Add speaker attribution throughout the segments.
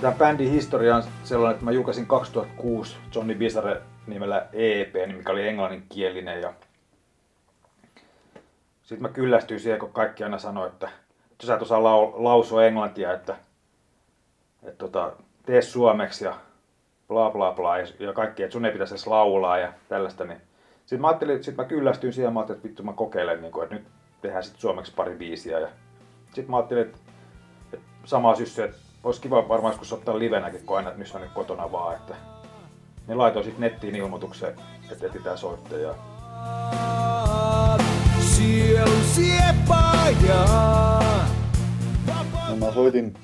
Speaker 1: Tämä bändin historia on sellainen, että mä julkaisin 2006 Johnny Bizarre nimellä EP, mikä oli englanninkielinen. Ja sitten mä kyllästyin siihen, kun kaikki aina sanoi, että sä et osaa lausua englantia, että tee suomeksi ja bla bla bla ja kaikki, että sun ei pitäisi edes laulaa ja tällaista. Niin. Sitten mä ajattelin, että mä kyllästyin siihen, mä ajattelin, että vittu mä kokeilen, että nyt tehdään sitten suomeksi pari biisiä. Ja sitten mä ajattelin, että sama syssy, että olisi kiva varmaan joskus ottaa livenäkin, kun aina, että missä on nyt kotona vaan. Että ne laitoin sitten nettiin ilmoituksen, että etsitään soittajaa.
Speaker 2: No, mä soitin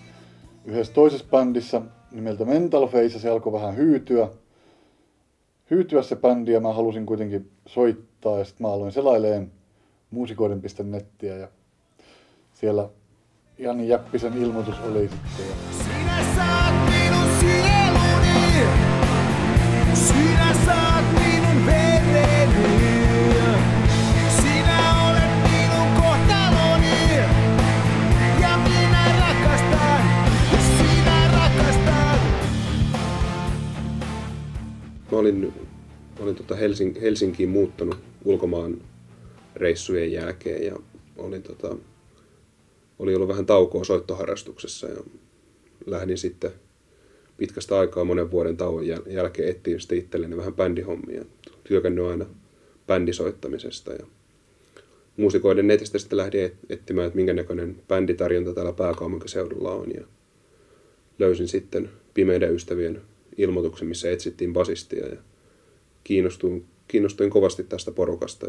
Speaker 2: yhdessä toisessa bändissä nimeltä Mental Face ja se alkoi vähän hyytyä se bändi ja mä halusin kuitenkin soittaa ja sitten mä aloin selaileen muusikoiden.nettiä ja siellä Jani Jäppisen ilmoitus oli sitten.
Speaker 3: Sinä saat minun sieluni, sinä saat minun vereni, sinä olet minun kohtaloni ja minä rakastan, sinä rakastan.
Speaker 4: Mä olin Helsinkiin muuttanut ulkomaan reissujen jälkeen ja oli ollut vähän taukoa soittoharrastuksessa ja lähdin sitten pitkästä aikaa monen vuoden tauon jälkeen etsiä sitten itselleni vähän bändihommia. Työkännyt aina bändisoittamisesta ja muusikoiden netistä sitten lähdin etsimään, että minkä näköinen bänditarjonta täällä pääkaupunkiseudulla on ja löysin sitten Pimeiden ystävien ilmoituksen, missä etsittiin basistia ja kiinnostuin kovasti tästä porukasta.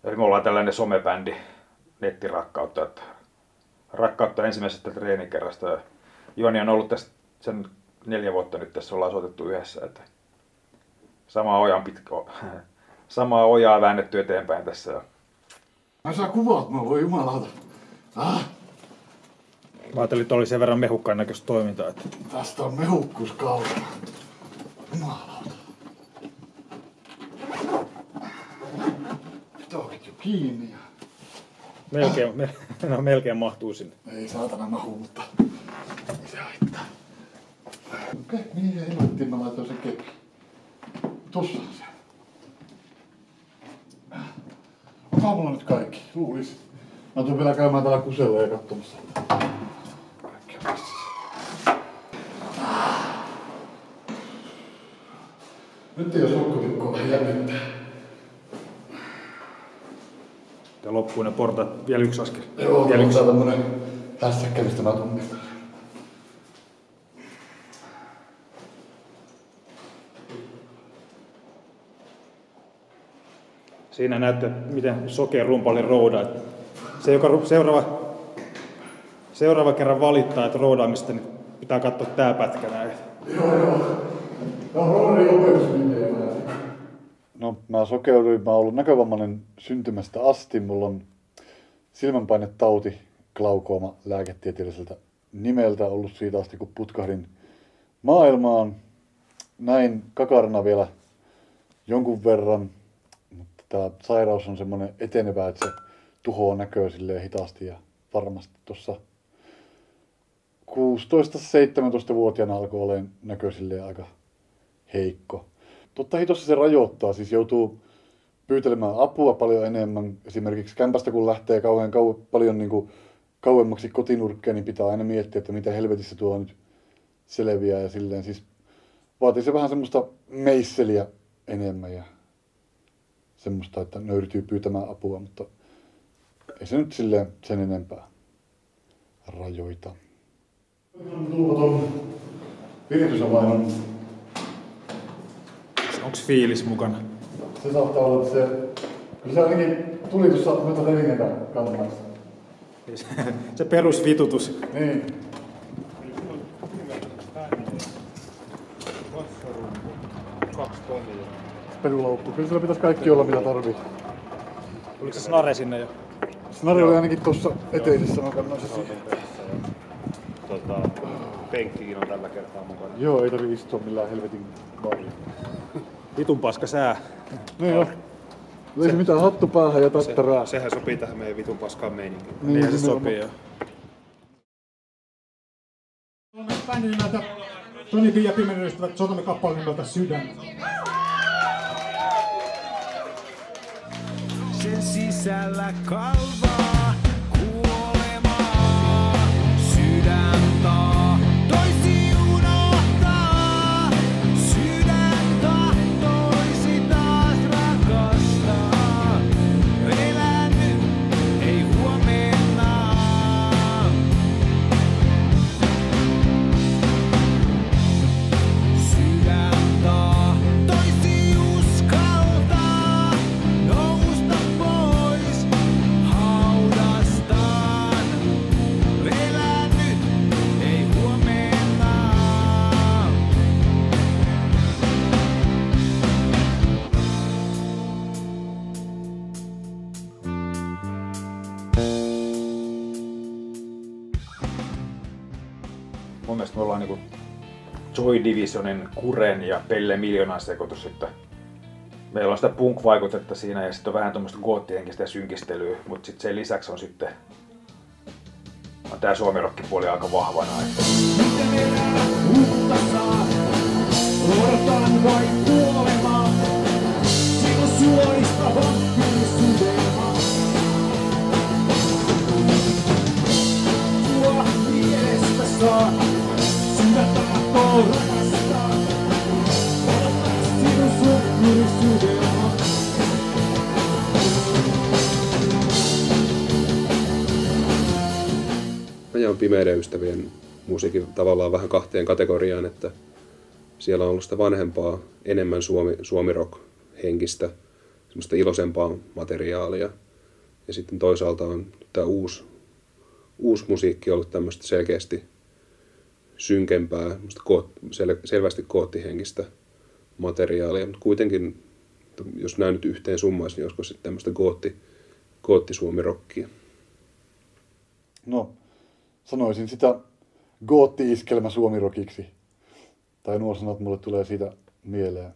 Speaker 1: Eli me ollaan tällainen somebändi, nettirakkautta, että rakkautta ensimmäisestä treenikerrasta. Joni on ollut tässä sen 4 vuotta nyt tässä ollaan soitettu yhdessä. Että samaa ojaa väännetty eteenpäin tässä.
Speaker 2: Mä saan kuvat, mä voi jumalauta.
Speaker 1: Mä ajattelin, että oli sen verran mehukkaan näköistä toimintaa. Että
Speaker 2: Tästä on mehukkuus kaukana. Jumalauta. Pitääkin jo kiinni.
Speaker 1: Melkein mahtuu sinne.
Speaker 2: Ei saatana mahu, mutta ei se haittaa. Okei, mihin helvettiin mä laitoin sen keppi? Tossa on se. Onko mulla nyt kaikki? Luulis. Mä tuun vielä käymään täällä kusella ja katsomassa. Kaikki on missä. Nyt ei oo sokkotikkoa jännittää.
Speaker 1: Ja loppuun ne portaat, vielä yksi askel.
Speaker 2: Joo, on tää tämmönen hässäkkä, mistä mä tunnistan.
Speaker 1: Siinä näette, miten sokea rumpali roudaa. Se, joka seuraava kerran valittaa, että roudaamista, niin pitää katsoa tää pätkä näin.
Speaker 2: Joo. Roudin opetusvideo. No, mä sokeuduin. Mä oon ollut näkövammainen syntymästä asti. Mulla on silmänpainetauti, glaukooma lääketieteelliseltä nimeltä ollut siitä asti, kun putkahdin maailmaan. Näin kakarana vielä jonkun verran, mutta tää sairaus on semmonen etenevä, että se tuhoaa näköä silleen hitaasti ja varmasti tuossa 16-17-vuotiaana alkoi olemaan näkö silleen aika heikko. Totta hitossa se rajoittaa, siis joutuu pyytelemään apua paljon enemmän. Esimerkiksi kämpästä kun lähtee paljon niin kuin kauemmaksi kotinurkkeen, niin pitää aina miettiä, että mitä helvetissä tuo nyt selviää ja silleen. Siis vaatii se vähän semmoista meisseliä enemmän ja semmoista, että nöyrtyy pyytämään apua, mutta ei se nyt silleen sen enempää rajoita. Tuolla tuon viritysavainon.
Speaker 1: Onko fiilis mukana?
Speaker 2: Se saattaa olla, että se ainakin tuli tuossa noita telinen kannasta.
Speaker 1: Se perusvitutus.
Speaker 2: Niin. Perulaukku. Kyllä sillä pitäisi kaikki olla mitä tarvii.
Speaker 1: Oliko se snare sinne jo?
Speaker 2: Snare oli ainakin tuossa eteisessä kannassa.
Speaker 5: Penkkikin on tällä kertaa mukana.
Speaker 2: Joo, ei tarvitse istua millään helvetin barilla.
Speaker 1: Vitun paska sää.
Speaker 2: No joo. Ei se mitään hattu päähän ja tattaraa.
Speaker 5: Sehän sopii tähän meidän vitun paskaan meininkiin.
Speaker 1: Niin se sopii jo.
Speaker 2: Bändin näitä
Speaker 6: Johnny B ja Pimeyden ystävät, soitamme kappaleen nimeltä Sydän.
Speaker 3: Sen sisällä kalvaa kuolemaa. Sydän tahtoisi unohtaa. Sydän tahtoisi taas rakastaa. Elä nyt, ei huomenna. Sydän tahtoisi uskaltaa nousta pois haudastaan. Elä nyt, ei huomenna.
Speaker 1: Mun mielestä me ollaan niinku Joy Divisionin Kuren ja Pelle Miljoonan sekoitus, että meillä on sitä punk-vaikutetta siinä ja sitten on vähän tuommoista goottihenkistä ja synkistelyä, mutta sitten sen lisäksi on sitten on tää suomirokkipuoli aika vahvana. Että
Speaker 3: Miten elää uutta saa? Odotan vain kuolemaa. Sinun suorista vampyysudelmaa. Sua mielestä saa. Sydäntä tahtoo rakastaa. Odotan sinun vampyysudelmaa.
Speaker 4: Mä jaan Pimeyden ystävien musiikin tavallaan vähän kahteen kategoriaan, että siellä on ollut sitä vanhempaa, enemmän suomirock-henkistä, semmoista iloisempaa materiaalia. Ja sitten toisaalta on tämä uusi musiikki ollut tämmöistä selkeästi synkempää, selvästi koottihenkistä materiaalia. Mutta kuitenkin, jos nämä nyt yhteen summaisin, niin olisiko sitten tämmöistä gootti-suomirockia.
Speaker 2: No, sanoisin sitä gootti-iskelmä suomirokiksi. Tai nuo sanat mulle tulee siitä mieleen.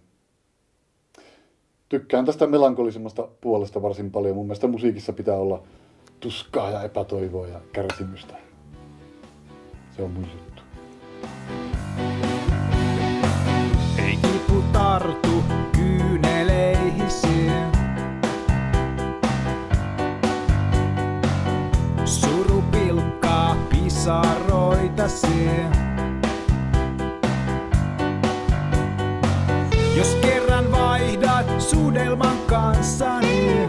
Speaker 2: Tykkään tästä melankolisemmasta puolesta varsin paljon. Mun mielestä musiikissa pitää olla tuskaa ja epätoivoa ja kärsimystä. Se on mun juttu.
Speaker 3: Ei kipu tartu kyyneleihisi. Suru pilkkaa pisaroitasi. Jos kerran vaihdat sudelman kanssani,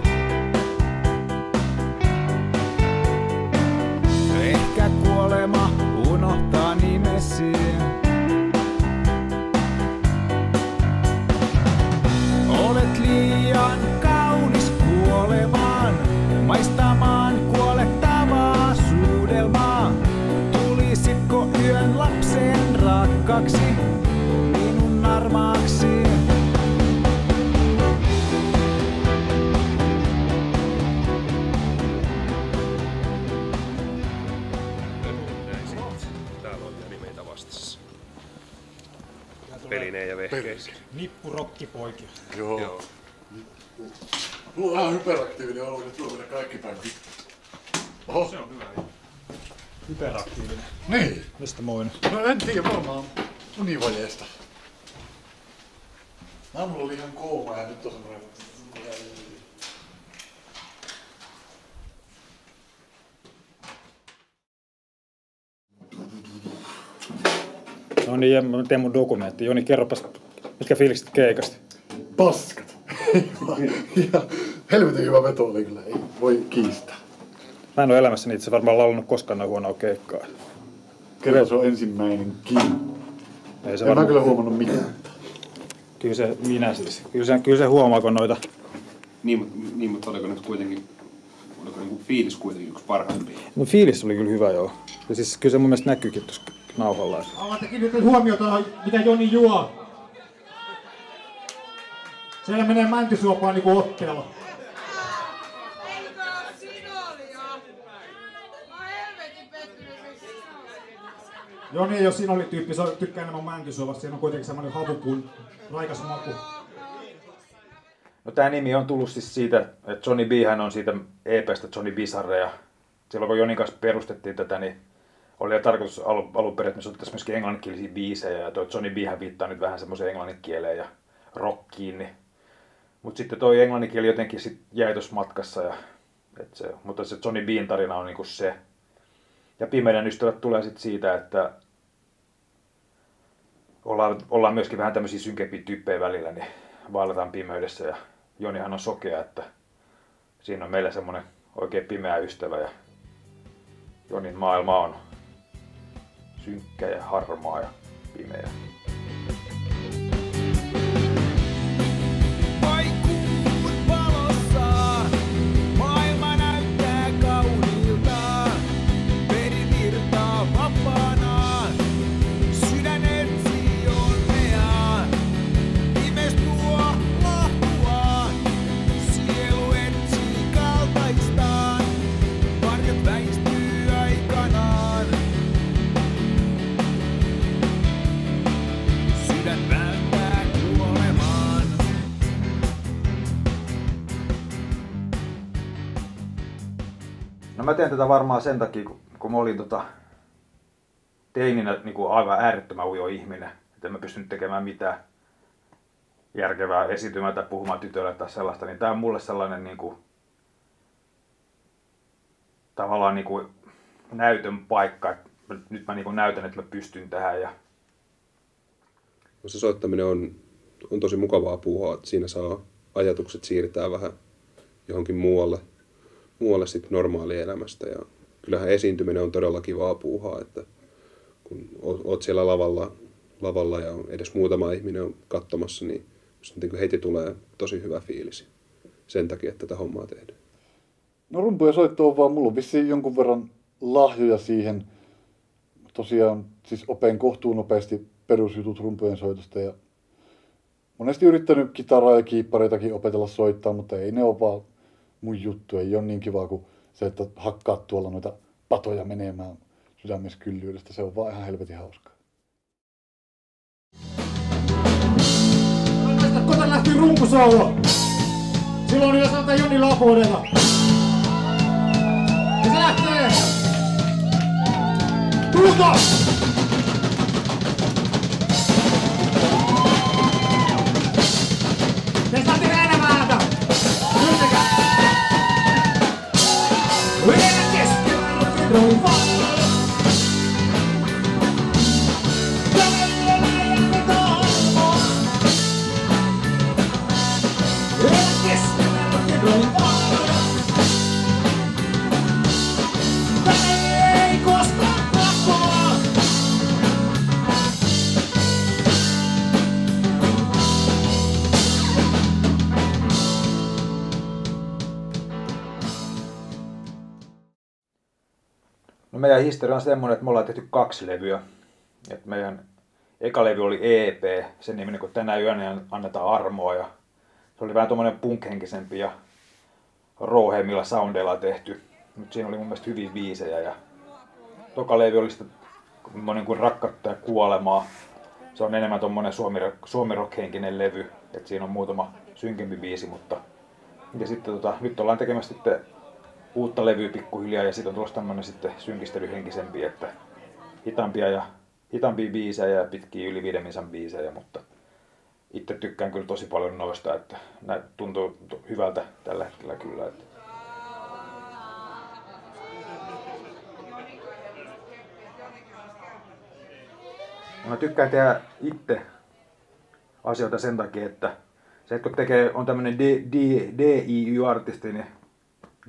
Speaker 3: ehkä kuolema unohtaa nimesi. Olet liian kaunis kuolemaan, maistamaan kuolettavaa suudelmaa. Tulisitko yön lapsen rakkaaksi, minun armaaksi?
Speaker 4: Täällä on nimeitä vastassa. Pelineen ja vehkeissä.
Speaker 6: Nippurokkipoikia.
Speaker 2: Joo. Mulla on vähän hyperaktiivinen olo, että tuo kaikki päin. Oho.
Speaker 6: Se on hyvä. Hyperaktiivinen.
Speaker 2: Niin.
Speaker 6: Mistä moin?
Speaker 2: No en tiedä, varmaan univajeesta. Aamulla oli ihan kooma ja nyt on semmoinen...
Speaker 6: No niin, ja mä teen mun dokumentti. Joni, kerropas, mitkä fiilikset keikasta?
Speaker 2: Paskat. Ja helvetin hyvä veto oli kyllä, ei voi kiistää.
Speaker 6: Mä en oo elämässäni itse varmaan laulunut koskaan noin huonoa keikkaa.
Speaker 2: Kerran se on ensimmäinenkin.
Speaker 6: Ei se
Speaker 2: En mä
Speaker 6: varmaan...
Speaker 2: kyllä huomannut mitään.
Speaker 6: Kyllä se, minä siis. Kyllä se huomaa, kun noita...
Speaker 4: Niin, mutta oliko nyt kuitenkin, oliko niinku fiilis kuitenkin yksi parhaimpia?
Speaker 6: No fiilis oli kyllä hyvä, joo. Ja siis kyllä se mun mielestä näkyykin tuossa nauhalla.
Speaker 7: Alattekin nyt huomiota, mitä Joni juo. Siellä menee mäntysuopaa niinku otteella.
Speaker 8: Eikö sinolia? Mä oon helvetin pettynyt, että sinolia.
Speaker 7: Joni ei oo sinolityyppi, se tykkää enemmän mäntysuopasta. Siinä on kuitenkin semmonen havupuun raikas maku.
Speaker 1: No tää nimi on tullut siis siitä, että Johnny B hän on siitä EP:stä Johnny Bizarre ja silloin kun Jonin kanssa perustettiin tätä, niin oli tarkoitus alun perin, että me soittaisiin myöskin englanninkielisiä biisejä, ja toi Johnny Bhän viittaa nyt vähän semmoiseen englanninkieleen ja rockiin, niin. Mutta sitten toi englanninkieli jotenkin sit jäi tuossa matkassa, mutta se Johnny Bhän tarina on niinku se. Ja Pimeyden ystävät tulee sitten siitä, että ollaan myöskin vähän tämmöisiä synkempiä tyyppejä välillä, niin vaelletaan pimeydessä, ja Jonihan on sokea, että siinä on meillä semmoinen oikein pimeä ystävä, ja Jonin maailma on synkkä ja harmaa ja pimeä.
Speaker 3: Kuun valossa maailma näyttää kauniilta, veri virtaa vapaana, sydän etsii onnea, pimeys tuo lohtua, sielu etsii kaltaistaan, varjot väistyy aikanaan. Sydän välttää kuolemaan.
Speaker 1: No mä teen tätä varmaan sen takia, kun mä olin teininä niin kuin aivan äärettömän ujo ihminen. Että en mä pystynyt tekemään mitään järkevää esiintymää tai puhumaan tytöille tai sellaista. Niin tää on mulle sellainen niin kuin, tavallaan niin kuin näytön paikka. Nyt mä niin kuin näytän, että mä pystyn tähän. Ja
Speaker 4: No se soittaminen on tosi mukavaa puuhaa, että siinä saa ajatukset siirtää vähän johonkin muualle sit normaalielämästä. Ja kyllähän esiintyminen on todella kivaa puuhaa, että kun oot siellä lavalla ja edes muutama ihminen on katsomassa, niin heti tulee tosi hyvä fiilis sen takia, että tätä hommaa tehdään.
Speaker 2: No rumpujen soitto on vaan, mulla on vissiin jonkun verran lahjoja siihen. Tosiaan siis opeen kohtuun nopeasti perusjutut rumpujen soitosta ja monesti yrittänyt kitaraa ja kiippareitakin opetella soittaa, mutta ei ne ole vaan mun juttu. Ei ole niin kivaa kuin se, että hakkaat tuolla noita patoja menemään sydämessä kyllyydestä. Se on vaan ihan helvetin hauskaa.
Speaker 7: Kota lähti rumpusoulo. Silloin jos antaa Jonni Lapuudella. Ja se lähtee. Tulko! Te saatte enemmältä. Yltäkää. Vielä keskellä rock'n'roll.
Speaker 1: No meidän historia on semmoinen, että me ollaan tehty 2 levyä. Et meidän eka levy oli EP, sen niminen kuin Tänä yönä annetaan armoa. Ja se oli vähän tommonen punk-henkisempi ja rouheimmilla soundeilla tehty. Mutta siinä oli mun mielestä hyviä biisejä. Ja toka levy oli sitten monen kuin Rakkautta ja kuolemaa. Se on enemmän tommonen suomirock-henkinen levy. Et siinä on muutama synkempi biisi, mutta ja sitten nyt ollaan tekemässä sitten uutta levyä pikkuhiljaa ja sitten on tulossa tämmönen sitten synkistelyhenkisempi, että hitaampia biisejä ja pitkiä yli 5 minsan biisejä, mutta itse tykkään kyllä tosi paljon noista, että tuntuu hyvältä tällä hetkellä kyllä. Että. Mä tykkään tehdä itse asioita sen takia, että se, että kun on tämmönen DIY-artisti, niin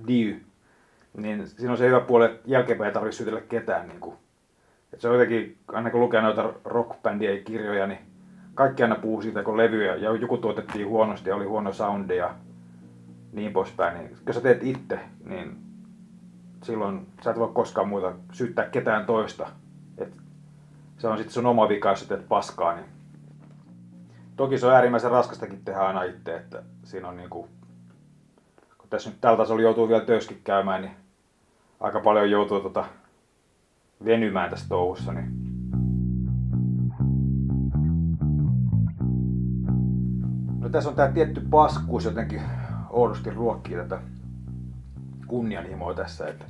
Speaker 1: DIY, niin siinä on se hyvä puoli, että jälkeenpäin ei tarvitse syytellä ketään. Niin kuin. Että se on jotenkin, aina kun lukee noita rockbändien kirjoja, niin kaikki aina puhuu siitä, kun levyjä ja joku tuotettiin huonosti ja oli huono soundi ja niin poispäin. Niin, kun sä teet itse, niin silloin sä et voi koskaan muuta syyttää ketään toista. Et se on sitten sun oma vika, jos sä teet paskaa. Niin. Toki se on äärimmäisen raskastakin tehdä aina itse, että siinä on niinku, kun tässä nyt tällä tasolla joutuu vielä töissäkin käymään, niin aika paljon joutuu venymään tässä touhussa. Niin. No tässä on tää tietty paskuus jotenkin oudosti ruokkii tätä kunnianhimoa tässä, että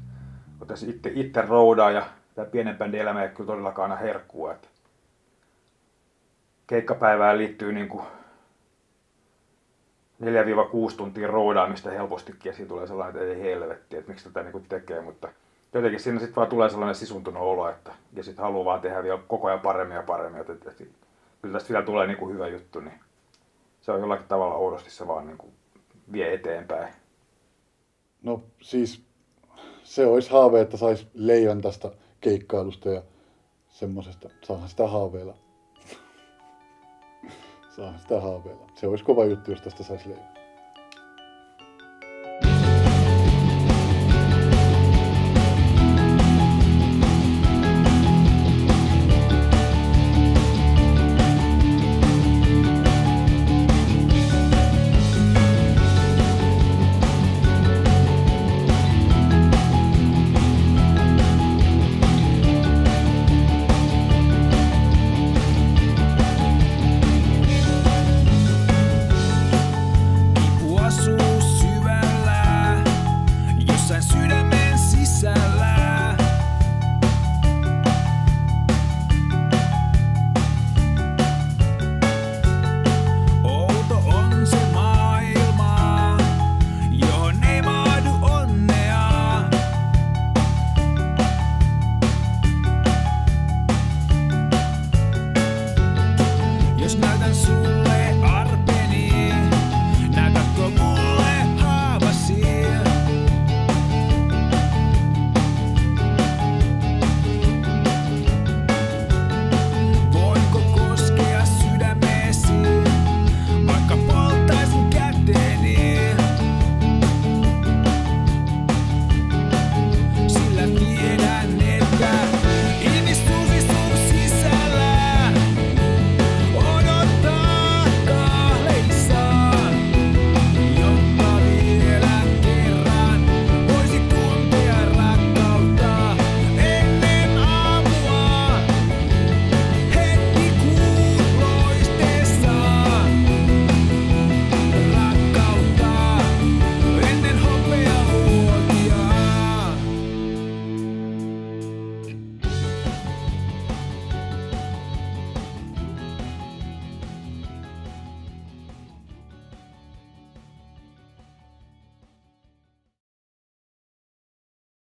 Speaker 1: kun tässä itse roudaa ja tämä pienen bändin elämä ei kyllä todellakaan aina herkkua. Että keikkapäivään liittyy niin kuin 4-6 tuntia roodaamista helpostikin ja siinä tulee sellainen, että ei helvetti, että miksi tätä niin kuin tekee, mutta jotenkin siinä sitten vaan tulee sellainen sisuntunut olo, että ja sitten haluaa vaan tehdä vielä koko ajan paremmin ja paremmin, että kyllä tästä vielä tulee niin kuin hyvä juttu, niin se on jollakin tavalla oudosti se vaan niin kuin vie eteenpäin.
Speaker 2: No siis se olisi haave, että saisi leivän tästä keikkailusta ja semmosesta. Saahan sitä haaveilla. Saahan sitä haaveilla. Se olisi kova juttu, jos tästä saisi leivän.